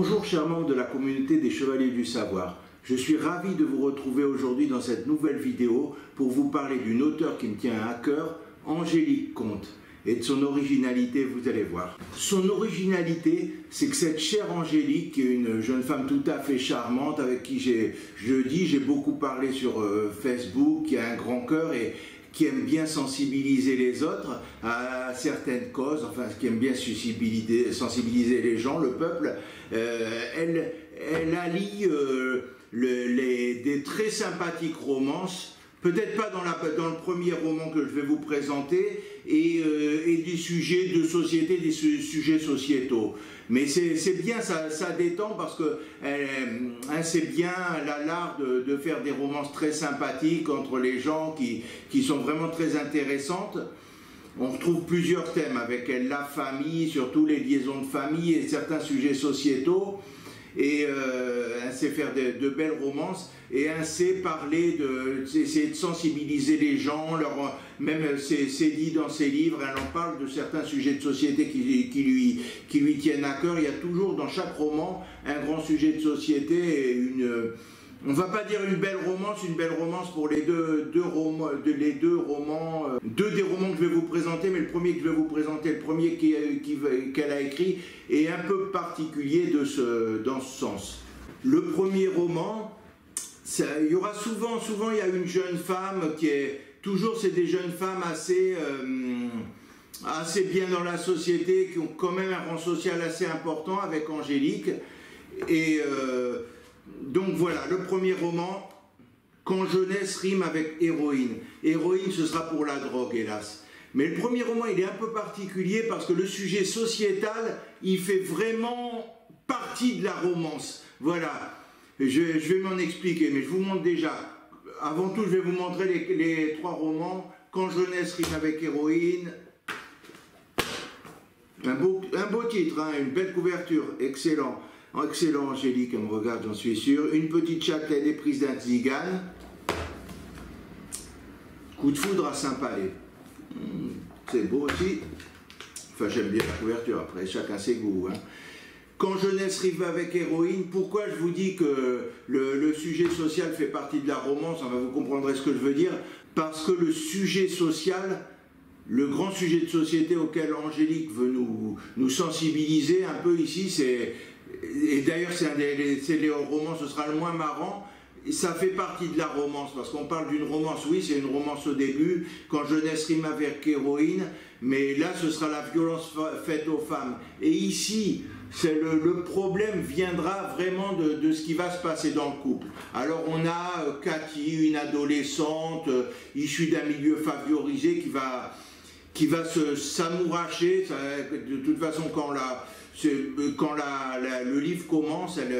Bonjour chers membres de la communauté des Chevaliers du Savoir. Je suis ravi de vous retrouver aujourd'hui dans cette nouvelle vidéo pour vous parler d'une auteure qui me tient à cœur, Angélique Comte. Et de son originalité, vous allez voir. Son originalité, c'est que cette chère Angélique, qui est une jeune femme tout à fait charmante, avec qui j'ai beaucoup parlé sur Facebook, qui a un grand cœur et qui aime bien sensibiliser les autres à certaines causes, enfin qui aime bien sensibiliser les gens, le peuple. Elle allie des très sympathiques romances, peut-être pas dans le premier roman que je vais vous présenter, et des sujets de société, des sujets sociétaux. Mais c'est bien, ça détend parce que c'est bien, elle a l'art de faire des romances très sympathiques entre les gens qui sont vraiment très intéressantes. On retrouve plusieurs thèmes avec elle, la famille, surtout les liaisons de famille et certains sujets sociétaux. Et elle sait faire de belles romances et elle sait parler, essayer de sensibiliser les gens, même c'est dit dans ses livres, elle en parle de certains sujets de société qui lui tiennent à cœur. Il y a toujours dans chaque roman un grand sujet de société et on ne va pas dire une belle romance pour les deux des romans que je vais vous présenter, mais le premier que je vais vous présenter, le premier qu'elle a écrit, est un peu particulier dans ce sens. Le premier roman, il y aura souvent il y a une jeune femme qui est, toujours c'est des jeunes femmes assez bien dans la société, qui ont quand même un rang social assez important avec Angélique, et donc voilà, le premier roman, Quand jeunesse rime avec héroïne. Héroïne, ce sera pour la drogue, hélas. Mais le premier roman, il est un peu particulier parce que le sujet sociétal, il fait vraiment partie de la romance. Voilà, je vais m'en expliquer, mais je vous montre déjà. Avant tout, je vais vous montrer les trois romans. Quand jeunesse rime avec héroïne. Un beau titre, hein, une belle couverture, excellent. Excellent, Angélique, elle me regarde, j'en suis sûr. Une petite châtelaine éprise d'un tzigane. Coup de foudre à Saint-Palais. C'est beau aussi. Enfin, j'aime bien la couverture, après, chacun ses goûts. Hein. Quand jeunesse rime avec héroïne, pourquoi je vous dis que le sujet social fait partie de la romance, enfin, vous comprendrez ce que je veux dire, parce que le sujet social, le grand sujet de société auquel Angélique veut nous sensibiliser un peu ici, et d'ailleurs c'est les romans, ce sera le moins marrant, ça fait partie de la romance, parce qu'on parle d'une romance, oui c'est une romance au début, quand jeunesse rime avec héroïne, mais là ce sera la violence faite aux femmes. Et ici, le problème viendra vraiment de ce qui va se passer dans le couple. Alors on a Cathy, une adolescente issue d'un milieu favorisé qui va s'amouracher. De toute façon, quand le livre commence, elle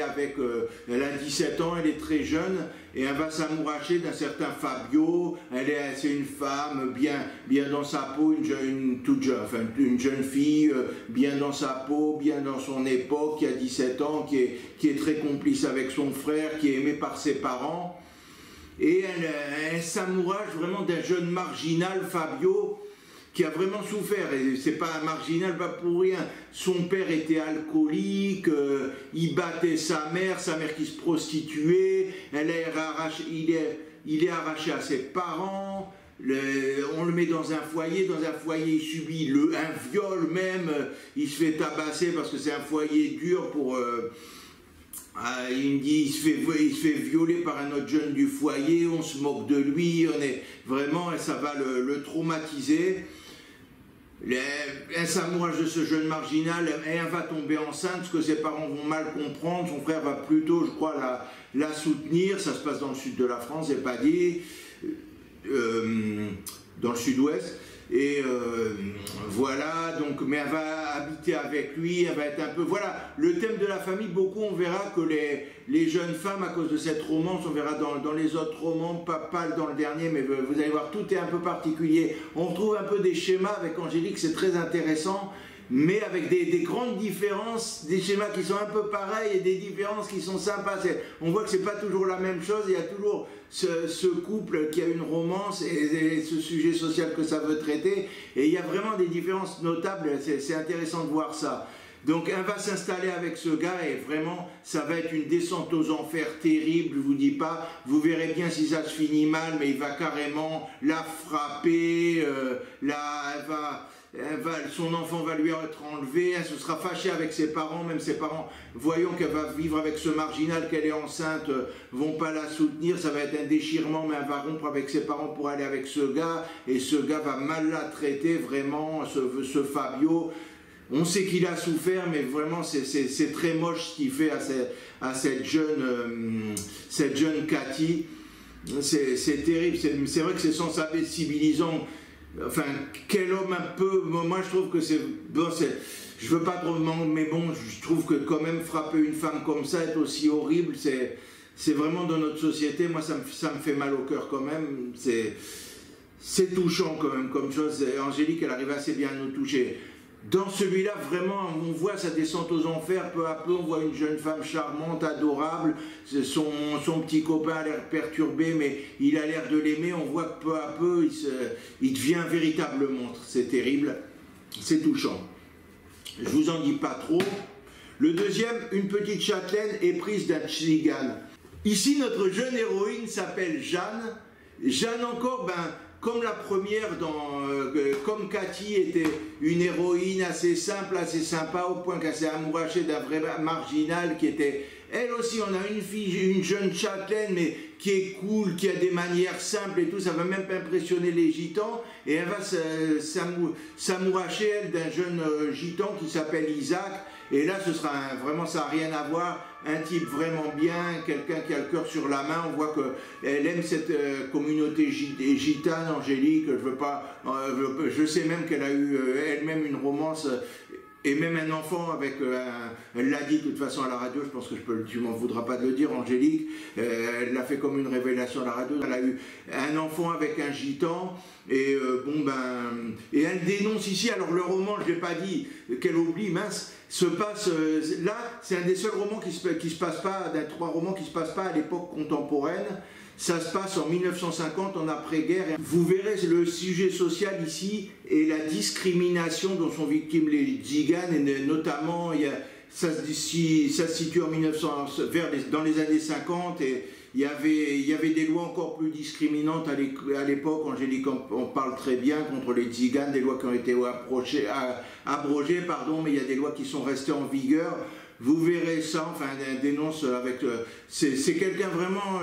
a 17 ans, elle est très jeune, et elle va s'amouracher d'un certain Fabio. C'est une femme bien dans sa peau, une jeune fille bien dans sa peau, bien dans son époque, qui a 17 ans, qui est très complice avec son frère, qui est aimé par ses parents. Et elle s'amourage vraiment d'un jeune marginal, Fabio, qui a vraiment souffert, et c'est pas un marginal, pas pour rien. Son père était alcoolique, il battait sa mère qui se prostituait, il est arraché à ses parents, on le met dans un foyer il subit un viol même, il se fait tabasser parce que c'est un foyer dur pour... il me dit, il se fait violer par un autre jeune du foyer, on se moque de lui, ça va le traumatiser. Elle s'amourage de ce jeune marginal, elle va tomber enceinte, ce que ses parents vont mal comprendre, son frère va plutôt, je crois, la soutenir. Ça se passe dans le sud de la France, c'est pas dit, dans le sud-ouest. Et voilà, donc, mais elle va habiter avec lui, elle va être un peu... Voilà, le thème de la famille, beaucoup, on verra que les jeunes femmes, à cause de cette romance, on verra dans les autres romans, pas dans le dernier, mais vous allez voir, tout est un peu particulier. On retrouve un peu des schémas avec Angélique, c'est très intéressant, mais avec des grandes différences, des schémas qui sont un peu pareils et des différences qui sont sympas. On voit que c'est pas toujours la même chose, il y a toujours ce couple qui a une romance et ce sujet social que ça veut traiter, et il y a vraiment des différences notables, c'est intéressant de voir ça. Donc elle va s'installer avec ce gars et vraiment ça va être une descente aux enfers terrible, je vous dis pas, vous verrez bien si ça se finit mal, mais il va carrément la frapper, son enfant va lui être enlevé, elle se sera fâchée avec ses parents, même ses parents, voyant qu'elle va vivre avec ce marginal, qu'elle est enceinte, vont pas la soutenir, ça va être un déchirement, mais elle va rompre avec ses parents pour aller avec ce gars, et ce gars va mal la traiter, vraiment, ce Fabio. On sait qu'il a souffert, mais vraiment c'est très moche ce qu'il fait à cette jeune Cathy. C'est terrible, c'est vrai que c'est sans être civilisant. Enfin, quel homme un peu... Moi je trouve que c'est... Bon, je veux pas trop... Mais bon, je trouve que quand même frapper une femme comme ça, être aussi horrible, c'est vraiment dans notre société. Moi ça me fait mal au cœur quand même. C'est touchant quand même comme chose. Angélique, elle arrive assez bien à nous toucher. Dans celui-là, vraiment, on voit sa descente aux enfers, peu à peu, on voit une jeune femme charmante, adorable, son petit copain a l'air perturbé, mais il a l'air de l'aimer, on voit que peu à peu, il devient un véritable monstre, c'est terrible, c'est touchant. Je vous en dis pas trop. Le deuxième, une petite châtelaine éprise d'un tzigane. Ici, notre jeune héroïne s'appelle Jeanne. Jeanne encore, comme la première, comme Cathy était une héroïne assez simple, assez sympa, au point qu'elle s'est amourachée d'un vrai marginal qui était... Elle aussi, on a une fille, une jeune châtelaine, mais qui est cool, qui a des manières simples et tout, ça va même pas impressionner les gitans, et elle va s'amouracher, elle, d'un jeune gitan qui s'appelle Isaac, et là, ce sera vraiment, ça n'a rien à voir, un type vraiment bien, quelqu'un qui a le cœur sur la main, on voit qu'elle aime cette communauté gitane, Angélique, je sais même qu'elle a eu elle-même une romance, et même un enfant avec, elle l'a dit de toute façon à la radio, je pense que tu m'en voudras pas de le dire, Angélique, elle l'a fait comme une révélation à la radio, elle a eu un enfant avec un gitan, et et elle dénonce ici, alors le roman, je l'ai pas dit, qu'elle oublie, mince, se passe, là, c'est un des seuls romans qui se passe pas, d'un 3 romans qui se passe pas à l'époque contemporaine. Ça se passe en 1950, en après-guerre. Vous verrez le sujet social ici et la discrimination dont sont victimes les tziganes, et notamment, ça se situe en dans les années 50, et il y avait des lois encore plus discriminantes à l'époque. Angélique on parle très bien contre les tziganes, des lois qui ont été abrogées, mais il y a des lois qui sont restées en vigueur. Vous verrez ça, enfin, dénonce avec... c'est quelqu'un vraiment...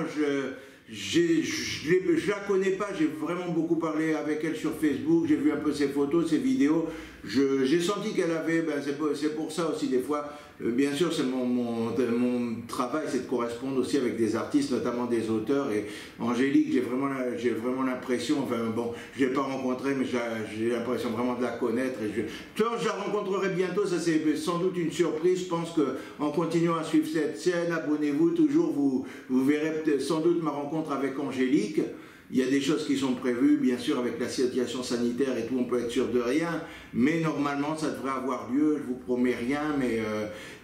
Je la connais pas, j'ai vraiment beaucoup parlé avec elle sur Facebook, j'ai vu un peu ses photos, ses vidéos, j'ai senti qu'elle avait, c'est pour ça aussi des fois, bien sûr c'est mon travail, c'est de correspondre aussi avec des artistes, notamment des auteurs, et Angélique, j'ai vraiment l'impression, enfin bon, je l'ai pas rencontrée, mais j'ai l'impression vraiment de la connaître, et je la rencontrerai bientôt, ça c'est sans doute une surprise, je pense qu'en continuant à suivre cette chaîne, abonnez-vous toujours, vous verrez sans doute ma rencontre avec Angélique. Il y a des choses qui sont prévues, bien sûr, avec la situation sanitaire et tout, on peut être sûr de rien, mais normalement, ça devrait avoir lieu, je vous promets rien, mais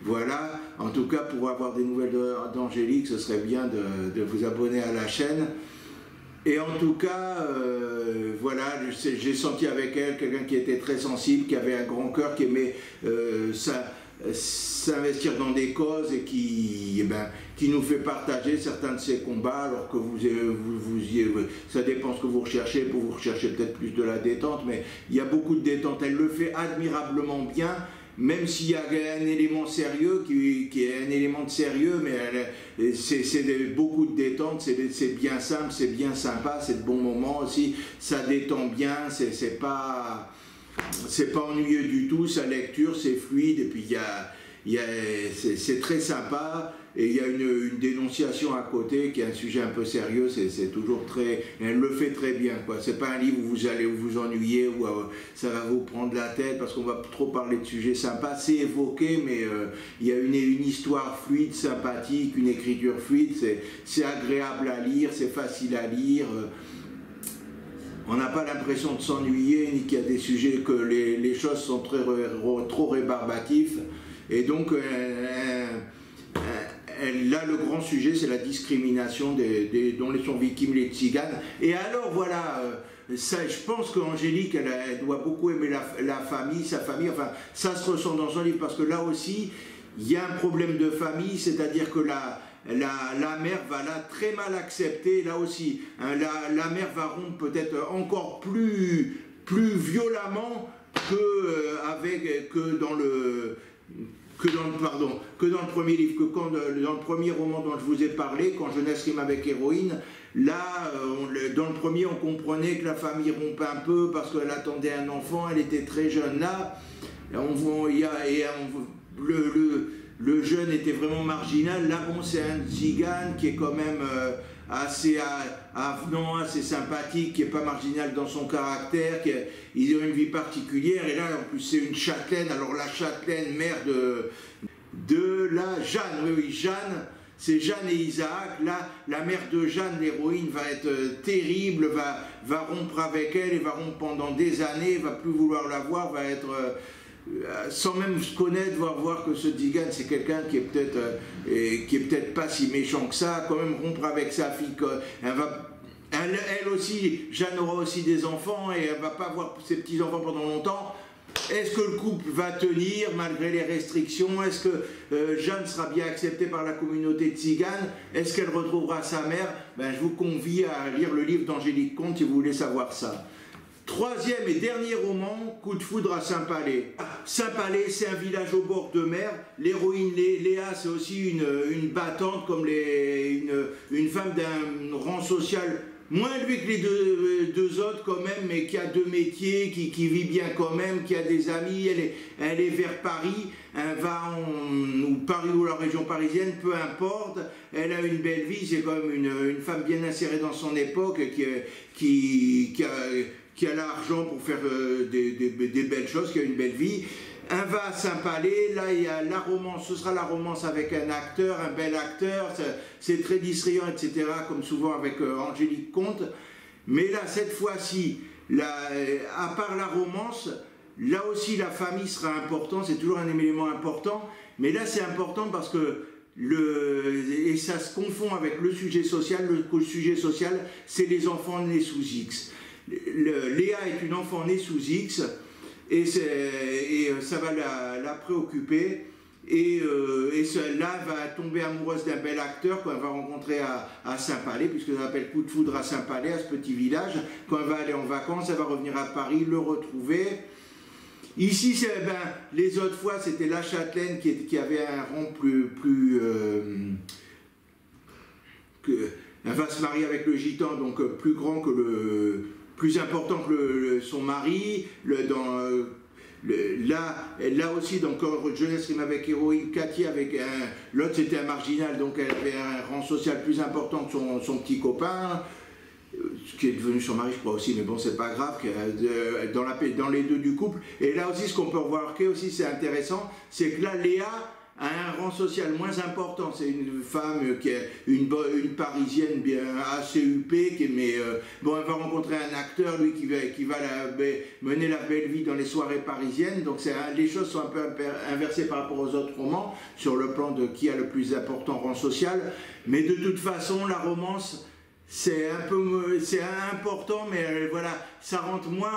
voilà. En tout cas, pour avoir des nouvelles d'Angélique, ce serait bien de vous abonner à la chaîne. Et en tout cas, voilà, j'ai senti avec elle quelqu'un qui était très sensible, qui avait un grand cœur, qui aimait s'investir dans des causes et qui nous fait partager certains de ses combats, alors que ça dépend ce que vous recherchez. Pour vous rechercher peut-être plus de la détente, mais il y a beaucoup de détente. Elle le fait admirablement bien, même s'il y a un élément sérieux qui est un élément de sérieux, mais c'est beaucoup de détente, c'est bien simple, c'est bien sympa, c'est de bons moments aussi, ça détend bien, c'est pas ennuyeux du tout, sa lecture c'est fluide, et puis c'est très sympa, et il y a une dénonciation à côté qui est un sujet un peu sérieux, c'est toujours très... Elle le fait très bien, quoi. C'est pas un livre où vous allez vous ennuyer, où ça va vous prendre la tête, parce qu'on va trop parler de sujets sympas, c'est évoqué, mais il y a une histoire fluide, sympathique, une écriture fluide, c'est agréable à lire, c'est facile à lire, on n'a pas l'impression de s'ennuyer, ni qu'il y a des sujets que les choses sont trop rébarbatives. Et donc, là, le grand sujet, c'est la discrimination dont sont victimes les tziganes. Et alors, voilà, ça, je pense qu'Angélique, elle doit beaucoup aimer la famille, sa famille, enfin, ça se ressent dans son livre, parce que là aussi, il y a un problème de famille, c'est-à-dire que la mère va là très mal accepter, là aussi, hein, la mère va rompre peut-être encore plus violemment que dans le premier livre, dans le premier roman dont je vous ai parlé, Quand jeunesse rime avec héroïne. Là, dans le premier, on comprenait que la famille rompait un peu parce qu'elle attendait un enfant, elle était très jeune. Là, le jeune était vraiment marginal. Là, bon, c'est un tzigane qui est quand même assez avenant, assez sympathique, qui n'est pas marginal dans son caractère, ils ont une vie particulière. Et là, en plus, c'est une châtelaine. Alors, la châtelaine, mère de la Jeanne, oui, Jeanne. C'est Jeanne et Isaac. Là, la mère de Jeanne, l'héroïne, va être terrible, va rompre avec elle, et va rompre pendant des années, va plus vouloir la voir, va être, sans même se connaître, va voir que ce tzigane, c'est quelqu'un qui est peut-être pas si méchant que ça, quand même rompre avec sa fille. Elle aussi, Jeanne aura aussi des enfants, et elle va pas voir ses petits-enfants pendant longtemps. Est-ce que le couple va tenir malgré les restrictions? Est-ce que Jeanne sera bien acceptée par la communauté tzigane? Est-ce qu'elle retrouvera sa mère? Ben, je vous convie à lire le livre d'Angélique Comte si vous voulez savoir ça. Troisième et dernier roman, Coup de foudre à Saint-Palais. Saint-Palais, c'est un village au bord de mer. L'héroïne Léa, c'est aussi une battante, comme une femme d'un rang social moins élevé que les deux autres quand même, mais qui a deux métiers, qui vit bien quand même, qui a des amis. Elle est vers Paris, elle va ou Paris ou la région parisienne, peu importe. Elle a une belle vie, c'est quand même une femme bien insérée dans son époque, qui a l'argent pour faire des belles choses, qui a une belle vie. Elle va à Saint-Palais, là il y a la romance, ce sera la romance avec un acteur, un bel acteur, c'est très distrayant, etc., comme souvent avec Angélique Comte. Mais là, cette fois-ci, à part la romance, là aussi la famille sera importante, c'est toujours un élément important, mais là c'est important parce que et ça se confond avec le sujet social. Le sujet social, c'est les enfants nés sous X. Léa est une enfant née sous X, et ça va la préoccuper, et là elle va tomber amoureuse d'un bel acteur qu'elle va rencontrer à Saint-Palais, puisque ça s'appelle Coup de foudre à Saint-Palais, à ce petit village. Quand elle va aller en vacances, elle va revenir à Paris, le retrouver. Ici, les autres fois, c'était la châtelaine qui avait un rang elle va se marier avec le gitan, donc plus grand que plus important que son mari. Là aussi, donc, jeunesse rime avec héroïne, Cathy avec l'autre, c'était un marginal, donc elle avait un rang social plus important que son petit copain, ce qui est devenu son mari, je crois aussi, mais bon, c'est pas grave, dans les deux du couple. Et là aussi, ce qu'on peut remarquer aussi, c'est intéressant, c'est que là, Léa a un rang social moins important. C'est une femme qui est une parisienne bien assez huppée, bon, elle va rencontrer un acteur, lui, qui va mener la belle vie dans les soirées parisiennes. Donc les choses sont un peu inversées par rapport aux autres romans, sur le plan de qui a le plus important rang social. Mais de toute façon, la romance, c'est important, mais voilà, ça rentre moins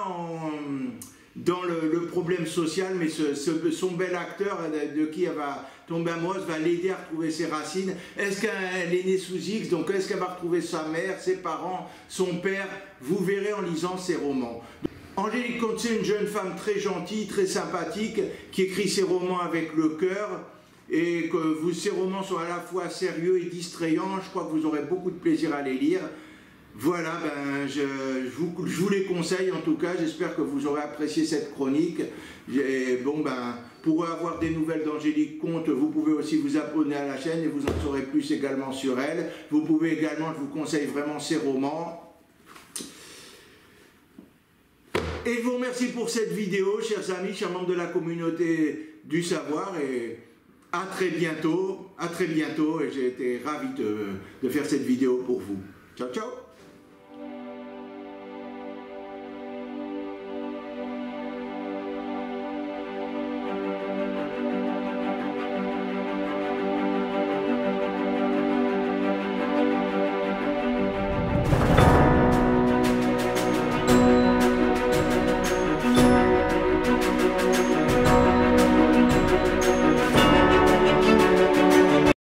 dans le problème social, mais son bel acteur de qui elle va tomber amoureuse va l'aider à retrouver ses racines. Est-ce qu'elle est née sous X, donc est-ce qu'elle va retrouver sa mère, ses parents, son père? Vous verrez en lisant ses romans. Angélique Comte, c'est une jeune femme très gentille, très sympathique, qui écrit ses romans avec le cœur, et que ces romans sont à la fois sérieux et distrayants. Je crois que vous aurez beaucoup de plaisir à les lire. Voilà, je vous les conseille en tout cas. J'espère que vous aurez apprécié cette chronique. Bon, pour avoir des nouvelles d'Angélique Comte, vous pouvez aussi vous abonner à la chaîne et vous en saurez plus également sur elle. Vous pouvez également, je vous conseille vraiment ses romans. Et je vous remercie pour cette vidéo, chers amis, chers membres de la communauté du savoir, et à très bientôt, et j'ai été ravi de faire cette vidéo pour vous. Ciao, ciao!